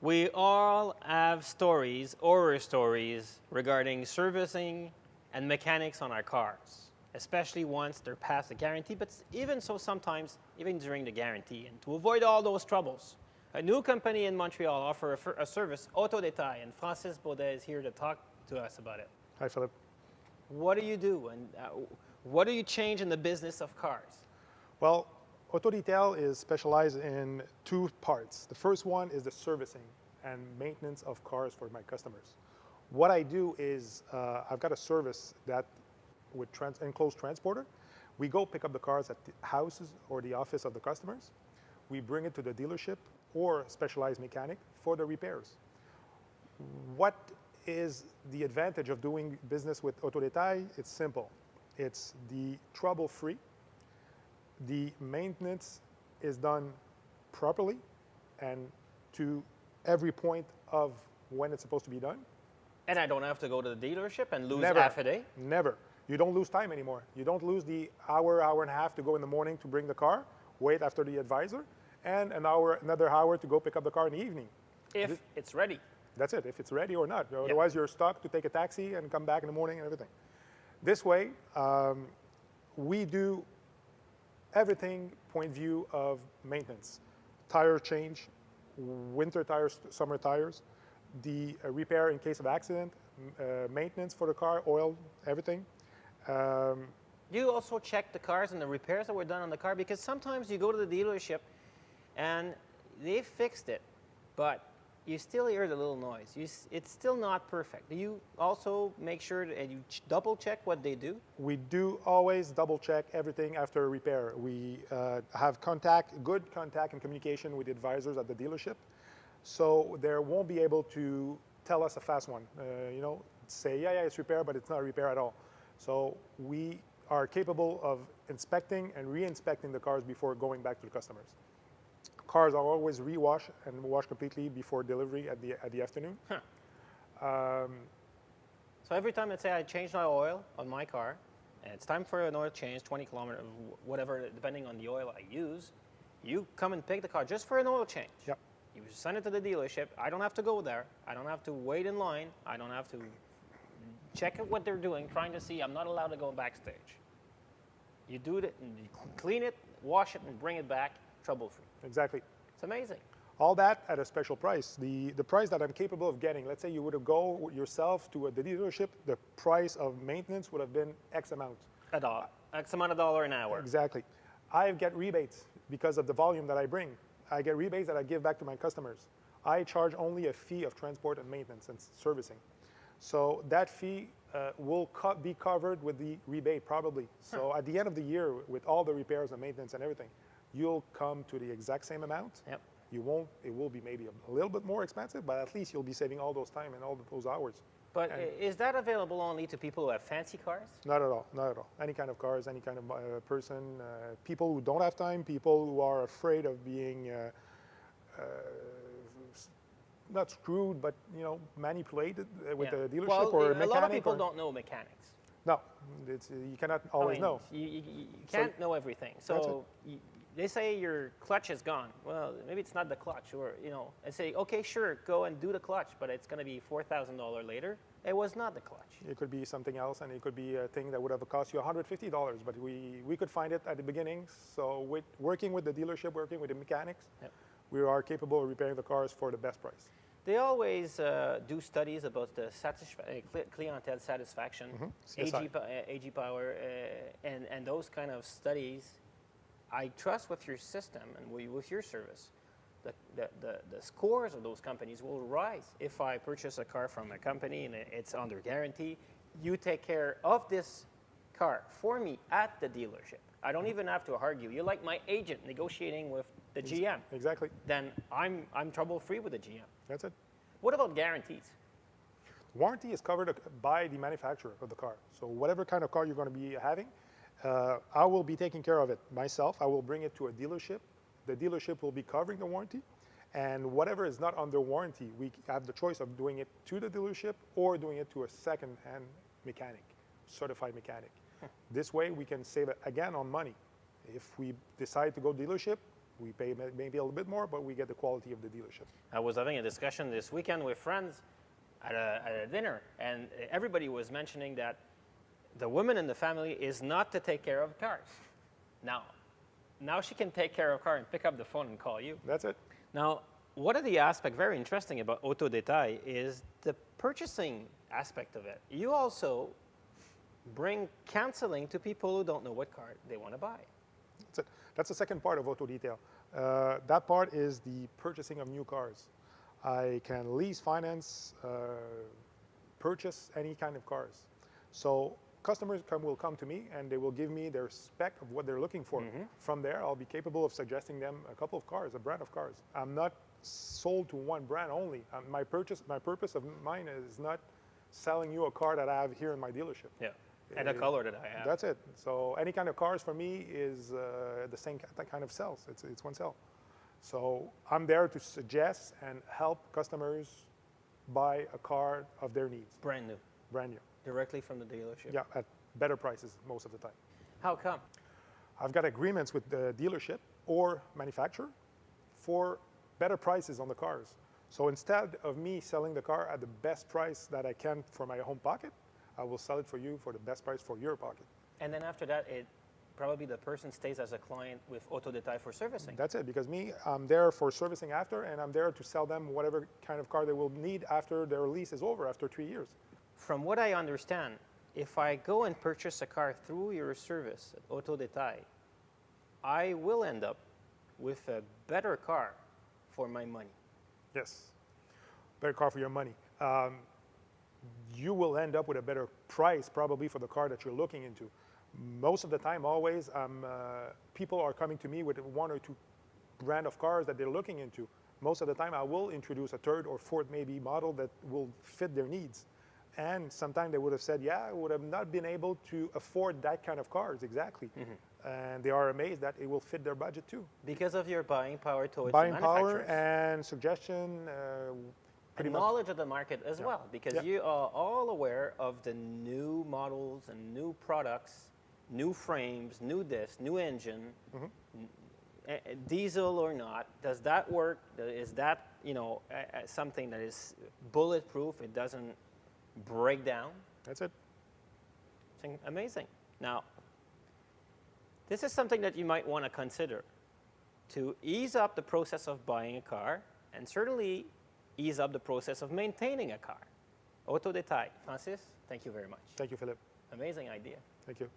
We all have stories, horror stories, regarding servicing and mechanics on our cars, especially once they're past the guarantee, but even so sometimes, even during the guarantee. And to avoid all those troubles, a new company in Montreal offers a service, Auto Détails, and Francis Baudet is here to talk to us about it. Hi, Philip. What do you do, and what do you change in the business of cars? Well, Auto Detail is specialized in two parts. The first one is the servicing and maintenance of cars for my customers. What I do is I've got a service that with enclosed transporter. We go pick up the cars at the houses or the office of the customers. We bring it to the dealership or specialized mechanic for the repairs. What is the advantage of doing business with Auto Détail? It's simple. It's the trouble-free. The maintenance is done properly and to every point of when it's supposed to be done. And I don't have to go to the dealership and lose Never, half a day? Never. You don't lose time anymore. You don't lose the hour and a half to go in the morning to bring the car, wait after the advisor, and another hour to go pick up the car in the evening. If it's ready. That's it, if it's ready or not. Otherwise, you're stuck to take a taxi and come back in the morning and everything. This way, we do everything point view of maintenance. Tire change, winter tires, summer tires, the repair in case of accident, maintenance for the car, oil, everything. Do you also check the cars and the repairs that were done on the car? Because sometimes you go to the dealership and they fixed it, but you still hear the little noise. It's still not perfect. Do you also make sure that you double check what they do? We do always double check everything after a repair. We have good contact and communication with the advisors at the dealership. So they won't be able to tell us a fast one. Say, yeah, it's repair, but it's not a repair at all. So we are capable of inspecting and re-inspecting the cars before going back to the customers. Cars are always re-washed and washed completely before delivery at the afternoon. Huh. So every time, let's say I change my oil on my car, and it's time for an oil change, 20 kilometers, whatever, depending on the oil I use, you come and pick the car just for an oil change. Yep. You send it to the dealership. I don't have to go there. I don't have to wait in line. I don't have to check what they're doing, trying to see. I'm not allowed to go backstage. You do it, and you clean it, wash it, and bring it back, trouble-free. Exactly. It's amazing. All that at a special price. The price that I'm capable of getting, let's say you would have go yourself to the dealership, the price of maintenance would have been X amount. X amount of dollar an hour. Exactly. I get rebates because of the volume that I bring. I get rebates that I give back to my customers. I charge only a fee of transport and maintenance and servicing. So that fee will be covered with the rebate probably. So at the end of the year, with all the repairs and maintenance and everything, you'll come to the exact same amount. Yep. You won't, it will be maybe a little bit more expensive, but at least you'll be saving all those time and all those hours. But is that available only to people who have fancy cars? Not at all, not at all. Any kind of cars, any kind of person, people who don't have time, people who are afraid of being not screwed, but manipulated with the dealership or mechanic. A lot of people don't know mechanics. No, you cannot always know. You can't know everything. So they say your clutch is gone. Well, maybe it's not the clutch, or and say, okay, sure, go and do the clutch, but it's going to be $4,000 later. It was not the clutch. It could be something else, and it could be a thing that would have cost you $150. But we could find it at the beginning. So working with the dealership, working with the mechanics, we are capable of repairing the cars for the best price. They always do studies about the clientele satisfaction, AG power, and those kind of studies. I trust with your system and with your service, the scores of those companies will rise. If I purchase a car from a company and it's under guarantee, you take care of this car for me at the dealership. I don't even have to argue. You're like my agent negotiating with the GM. Exactly. Then I'm trouble-free with the GM. That's it. What about guarantees? Warranty is covered by the manufacturer of the car. So whatever kind of car you're going to be having, I will be taking care of it myself. I will bring it to a dealership. The dealership will be covering the warranty. And whatever is not under warranty, we have the choice of doing it to the dealership or doing it to a second-hand mechanic, certified mechanic. This way, we can save, again, on money. If we decide to go dealership, We pay maybe a little bit more, but we get the quality of the dealership. I was having a discussion this weekend with friends at a dinner, and everybody was mentioning that the woman in the family is not to take care of cars. Now she can take care of a car and pick up the phone and call you. That's it. Now, one of the aspects very interesting about Auto Détails is the purchasing aspect of it. You also bring counseling to people who don't know what car they want to buy. That's it. That's the second part of Auto Detail. That part is the purchasing of new cars. I can lease, finance, purchase any kind of cars. So customers will come to me and they will give me their spec of what they're looking for. From there, I'll be capable of suggesting them a couple of cars, a brand of cars. I'm not sold to one brand only. My purpose of mine is not selling you a car that I have here in my dealership. Yeah, and a color that I have. That's it. So any kind of cars for me is the same kind of sales. It's one sell. So I'm there to suggest and help customers buy a car of their needs. Brand new. Brand new. Directly from the dealership. Yeah, at better prices most of the time. How come? I've got agreements with the dealership or manufacturer for better prices on the cars. So instead of me selling the car at the best price that I can for my home pocket, I will sell it for you for the best price for your pocket. And then after that, probably the person stays as a client with Auto Détails for servicing. That's it, because I'm there for servicing after, and I'm there to sell them whatever kind of car they will need after their lease is over, after 3 years. From what I understand, if I go and purchase a car through your service at Auto Détails, I will end up with a better car for my money. Yes, better car for your money. You will end up with a better price probably for the car that you're looking into. Most of the time, always, people are coming to me with one or two brand of cars that they're looking into. Most of the time, I will introduce a third or fourth maybe model that will fit their needs. And sometimes they would have said, yeah, I would have not been able to afford that kind of cars, exactly. And they are amazed that it will fit their budget too. Because of your buying power towards buying the power manufacturers. and suggestion, pretty and much. knowledge of the market as well, because you are all aware of the new models and new products, new frames, new this, new engine, diesel or not. Does that work? Is that something that is bulletproof? It doesn't break down? That's it. It's amazing. Now, this is something that you might want to consider to ease up the process of buying a car and certainly ease up the process of maintaining a car. Auto Détails. Francis, thank you very much. Thank you, Philip. Amazing idea. Thank you.